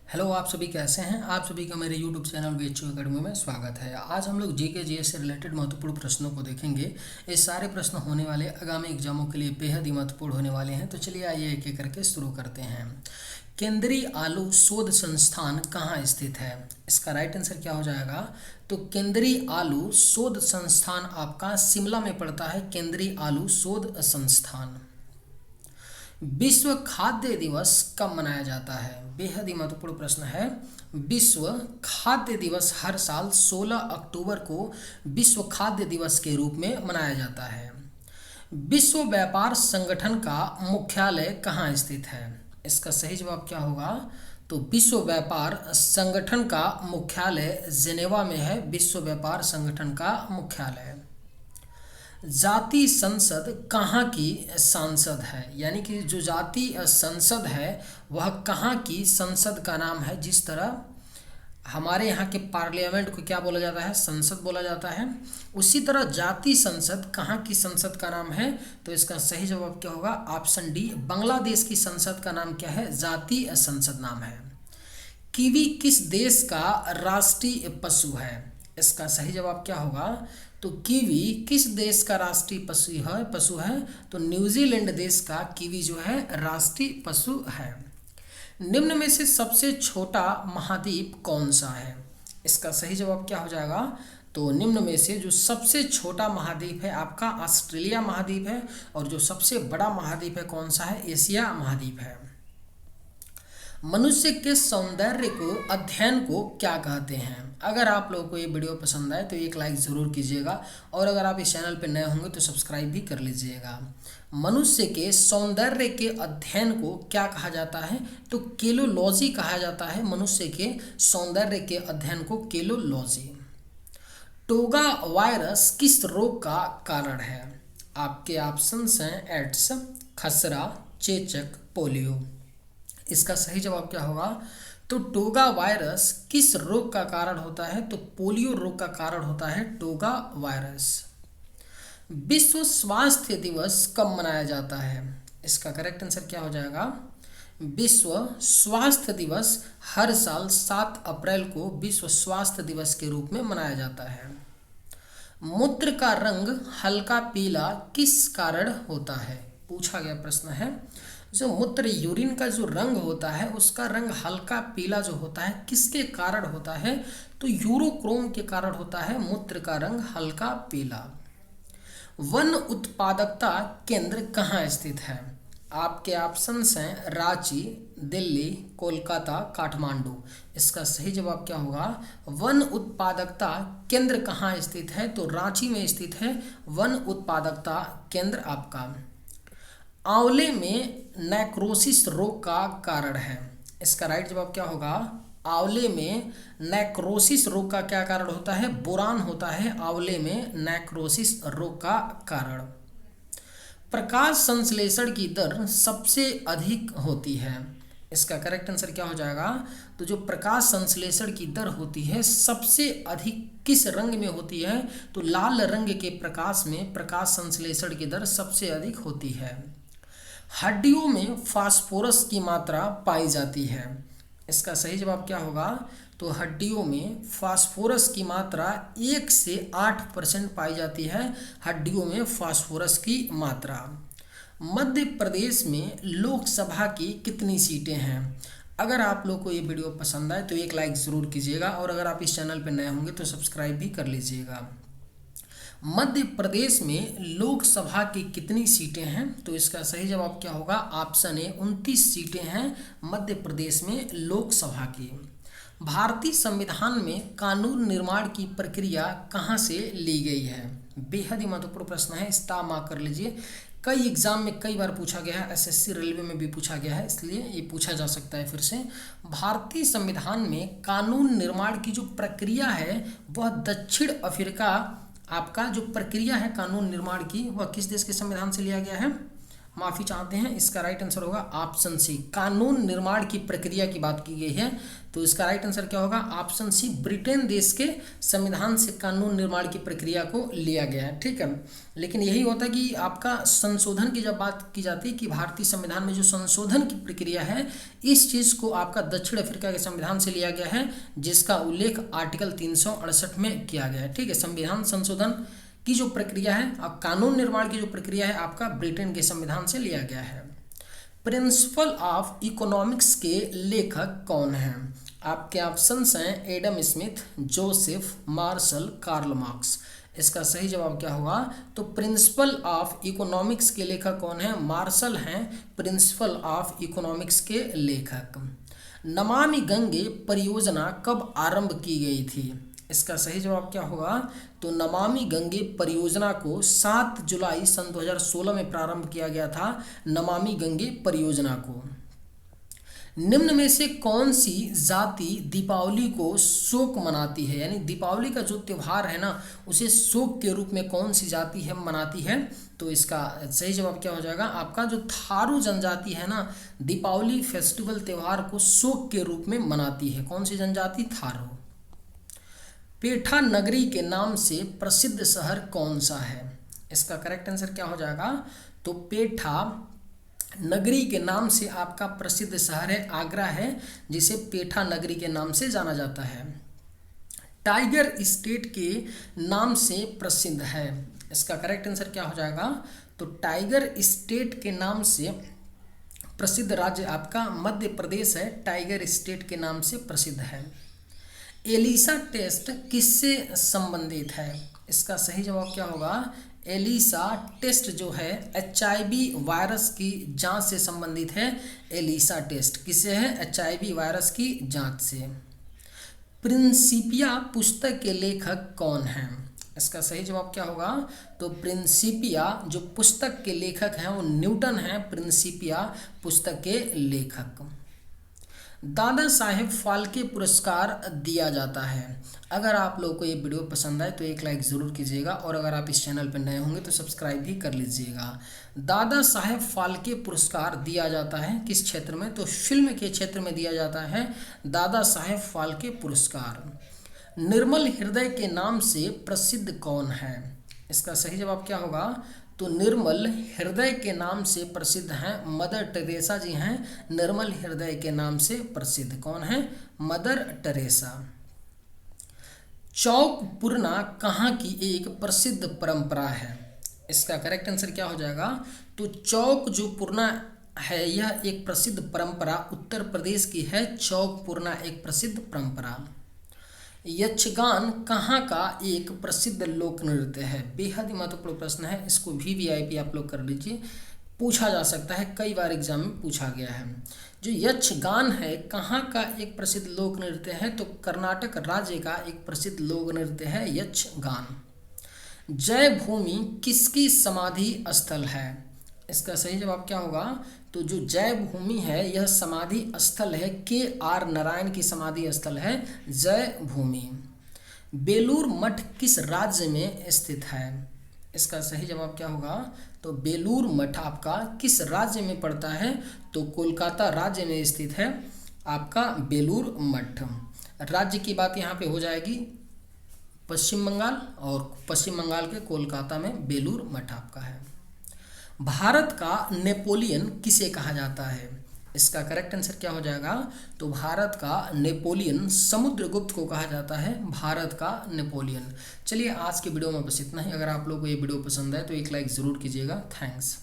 Hello, आप सभी कैसे हैं। आप सभी का मेरे यूट्यूब चैनल बीएचयू अकेडमी में स्वागत है। आज हम लोग जीके जीएस से रिलेटेड महत्वपूर्ण प्रश्नों को देखेंगे। ये सारे प्रश्न होने वाले आगामी एग्जामों के लिए बेहद ही महत्वपूर्ण होने वाले हैं। तो चलिए आइए एक एक करके शुरू करते हैं। केंद्रीय आलू शोध संस्थान कहाँ स्थित है? इसका राइट आंसर क्या हो जाएगा? तो केंद्रीय आलू शोध संस्थान आपका शिमला में पड़ता है। केंद्रीय आलू शोध संस्थान। विश्व खाद्य दिवस कब मनाया जाता है? बेहद ही महत्वपूर्ण प्रश्न है। विश्व खाद्य दिवस हर साल 16 अक्टूबर को विश्व खाद्य दिवस के रूप में मनाया जाता है। विश्व व्यापार संगठन का मुख्यालय कहाँ स्थित है? इसका सही जवाब क्या होगा? तो विश्व व्यापार संगठन का मुख्यालय जेनेवा में है। विश्व व्यापार संगठन का मुख्यालय। जाति संसद कहाँ की सांसद है? यानी कि जो जातीय संसद है वह कहाँ की संसद का नाम है। जिस तरह हमारे यहाँ के पार्लियामेंट को क्या बोला जाता है? संसद बोला जाता है। उसी तरह जातीय संसद कहाँ की संसद का नाम है? तो इसका सही जवाब क्या होगा? ऑप्शन डी, बांग्लादेश की संसद का नाम क्या है? जातीय संसद नाम है। कीवी किस देश का राष्ट्रीय पशु है? इसका सही जवाब क्या होगा? तो कीवी किस देश का राष्ट्रीय पशु है? तो न्यूजीलैंड देश का कीवी जो है राष्ट्रीय पशु है। निम्न में से सबसे छोटा महाद्वीप कौन सा है? इसका सही जवाब क्या हो जाएगा? तो निम्न में से जो सबसे छोटा महाद्वीप है आपका ऑस्ट्रेलिया महाद्वीप है। और जो सबसे बड़ा महाद्वीप है कौन सा है? एशिया महाद्वीप है। मनुष्य के सौंदर्य को अध्ययन को क्या कहते हैं? अगर आप लोगों को ये वीडियो पसंद आए तो एक लाइक ज़रूर कीजिएगा। और अगर आप इस चैनल पर नए होंगे तो सब्सक्राइब भी कर लीजिएगा। मनुष्य के सौंदर्य के अध्ययन को क्या कहा जाता है? तो केलोलॉजी कहा जाता है। मनुष्य के सौंदर्य के अध्ययन को केलोलॉजी। टोगा वायरस किस रोग का कारण है? आपके ऑप्शंस हैं एड्स, खसरा, चेचक, पोलियो। इसका सही जवाब क्या होगा? तो टोगा वायरस किस रोग का कारण होता है? तो पोलियो रोग का कारण होता है टोगा वायरस। विश्व स्वास्थ्य दिवस कब मनाया जाता है? इसका करेक्ट आंसर क्या हो जाएगा? विश्व स्वास्थ्य दिवस हर साल 7 अप्रैल को विश्व स्वास्थ्य दिवस के रूप में मनाया जाता है। मूत्र का रंग हल्का पीला किस कारण होता है? पूछा गया प्रश्न है। जो मूत्र यूरिन का जो रंग होता है उसका रंग हल्का पीला जो होता है किसके कारण होता है? तो यूरोक्रोम के कारण होता है मूत्र का रंग हल्का पीला। वन उत्पादकता केंद्र कहाँ स्थित है? आपके ऑप्शंस हैं रांची, दिल्ली, कोलकाता, काठमांडू। इसका सही जवाब क्या होगा? वन उत्पादकता केंद्र कहाँ स्थित है? तो रांची में स्थित है वन उत्पादकता केंद्र आपका। आंवले में नेक्रोसिस रोग का कारण है। इसका राइट जवाब क्या होगा? आंवले में नेक्रोसिस रोग का क्या कारण होता है? बोरान होता है आंवले में नेक्रोसिस रोग का कारण। प्रकाश संश्लेषण की दर सबसे अधिक होती है। इसका करेक्ट आंसर क्या हो जाएगा? तो जो प्रकाश संश्लेषण की दर होती है सबसे अधिक किस रंग में होती है? तो लाल रंग के प्रकाश में प्रकाश संश्लेषण की दर सबसे अधिक होती है। हड्डियों में फास्फोरस की मात्रा पाई जाती है। इसका सही जवाब क्या होगा? तो हड्डियों में फास्फोरस की मात्रा 1 से 8% पाई जाती है। हड्डियों में फास्फोरस की मात्रा। मध्य प्रदेश में लोकसभा की कितनी सीटें हैं? अगर आप लोग को ये वीडियो पसंद आए तो एक लाइक ज़रूर कीजिएगा। और अगर आप इस चैनल पर नए होंगे तो सब्सक्राइब भी कर लीजिएगा। मध्य प्रदेश में लोकसभा की कितनी सीटें हैं? तो इसका सही जवाब क्या होगा? ऑप्शन ए, 29 सीटें हैं मध्य प्रदेश में लोकसभा की। भारतीय संविधान में कानून निर्माण की प्रक्रिया कहाँ से ली गई है? बेहद ही महत्वपूर्ण प्रश्न है, इसका मार्क कर लीजिए। कई एग्जाम में कई बार पूछा गया है, एसएससी रेलवे में भी पूछा गया है, इसलिए ये पूछा जा सकता है फिर से। भारतीय संविधान में कानून निर्माण की जो प्रक्रिया है वह दक्षिण अफ्रीका, आपका जो प्रक्रिया है कानून निर्माण की वह किस देश के संविधान से लिया गया है? माफ़ी चाहते हैं। इसका राइट आंसर होगा ऑप्शन सी, कानून निर्माण की प्रक्रिया की बात की गई है, तो इसका राइट आंसर क्या होगा? ऑप्शन सी, ब्रिटेन देश के संविधान से कानून निर्माण की प्रक्रिया को लिया गया है। ठीक है, लेकिन यही होता है कि आपका संशोधन की जब बात की जाती है कि भारतीय संविधान में जो संशोधन की प्रक्रिया है, इस चीज़ को आपका दक्षिण अफ्रीका के संविधान से लिया गया है, जिसका उल्लेख आर्टिकल 368 में किया गया है। ठीक है, संविधान संशोधन की जो प्रक्रिया है और कानून निर्माण की जो प्रक्रिया है आपका ब्रिटेन के संविधान से लिया गया है। प्रिंसिपल ऑफ इकोनॉमिक्स के लेखक कौन हैं? आपके ऑप्शंस हैं Adam Smith, Joseph, Marshall, Karl Marx. इसका सही जवाब क्या होगा? तो प्रिंसिपल ऑफ इकोनॉमिक्स के लेखक कौन है? मार्शल हैं प्रिंसिपल ऑफ इकोनॉमिक्स के लेखक। नमामि गंगे परियोजना कब आरंभ की गई थी? इसका सही जवाब क्या होगा? तो नमामि गंगे परियोजना को 7 जुलाई सन 2016 में प्रारंभ किया गया था, नमामि गंगे परियोजना को। निम्न में से कौन सी जाति दीपावली को शोक मनाती है? यानी दीपावली का जो त्यौहार है ना, उसे शोक के रूप में कौन सी जाति है मनाती है? तो इसका सही जवाब क्या हो जाएगा? आपका जो थारू जनजाति है ना, दीपावली फेस्टिवल त्यौहार को शोक के रूप में मनाती है। कौन सी जनजाति? थारू। पेठा नगरी के नाम से प्रसिद्ध शहर कौन सा है? इसका करेक्ट आंसर क्या हो जाएगा? तो पेठा नगरी के नाम से आपका प्रसिद्ध शहर है आगरा है, जिसे पेठा नगरी के नाम से जाना जाता है। टाइगर स्टेट के नाम से प्रसिद्ध है। इसका करेक्ट आंसर क्या हो जाएगा? तो टाइगर स्टेट के नाम से प्रसिद्ध राज्य आपका मध्य प्रदेश है, टाइगर स्टेट के नाम से प्रसिद्ध है। एलिसा टेस्ट किससे संबंधित है? इसका सही जवाब क्या होगा? एलिसा टेस्ट जो है HIV वायरस की जांच से संबंधित है। एलिसा टेस्ट किससे है? HIV वायरस की जांच से। प्रिंसिपिया पुस्तक के लेखक कौन हैं? इसका सही जवाब क्या होगा? तो प्रिंसिपिया जो पुस्तक के लेखक हैं वो न्यूटन हैं, प्रिंसिपिया पुस्तक के लेखक। दादा साहेब फाल्के पुरस्कार दिया जाता है। अगर आप लोगों को ये वीडियो पसंद आए तो एक लाइक ज़रूर कीजिएगा, और अगर आप इस चैनल पर नए होंगे तो सब्सक्राइब भी कर लीजिएगा। दादा साहेब फाल्के पुरस्कार दिया जाता है किस क्षेत्र में? तो फिल्म के क्षेत्र में दिया जाता है दादा साहेब फाल्के पुरस्कार। निर्मल हृदय के नाम से प्रसिद्ध कौन है? इसका सही जवाब क्या होगा? तो निर्मल हृदय के नाम से प्रसिद्ध हैं मदर टेरेसा जी हैं, निर्मल हृदय के नाम से प्रसिद्ध कौन है? Mother Teresa. चौक पूर्णा कहाँ की एक प्रसिद्ध परंपरा है? इसका करेक्ट आंसर क्या हो जाएगा? तो चौक जो पूर्णा है यह एक प्रसिद्ध परंपरा उत्तर प्रदेश की है। चौक पूर्णा एक प्रसिद्ध परंपरा। यक्षगान कहाँ का एक प्रसिद्ध लोक नृत्य है? बेहद ही महत्वपूर्ण प्रश्न है, इसको भी VIP आप लोग कर लीजिए, पूछा जा सकता है, कई बार एग्जाम में पूछा गया है। जो यक्षगान है कहाँ का एक प्रसिद्ध लोक नृत्य है? तो कर्नाटक राज्य का एक प्रसिद्ध लोक नृत्य है यक्षगान। जय भूमि किसकी समाधि स्थल है? इसका सही जवाब क्या होगा? तो जो जय भूमि है यह समाधि स्थल है, KR नारायण की समाधि स्थल है जय भूमि। बेलूर मठ किस राज्य में स्थित है? इसका सही जवाब क्या होगा? तो बेलूर मठ आपका किस राज्य में पड़ता है? तो कोलकाता राज्य में स्थित है आपका बेलूर मठ। राज्य की बात यहाँ पे हो जाएगी पश्चिम बंगाल, और पश्चिम बंगाल के कोलकाता में बेलूर मठ आपका है। भारत का नेपोलियन किसे कहा जाता है? इसका करेक्ट आंसर क्या हो जाएगा? तो भारत का नेपोलियन समुद्रगुप्त को कहा जाता है, भारत का नेपोलियन। चलिए आज के वीडियो में बस इतना ही। अगर आप लोगों को ये वीडियो पसंद है तो एक लाइक ज़रूर कीजिएगा। थैंक्स।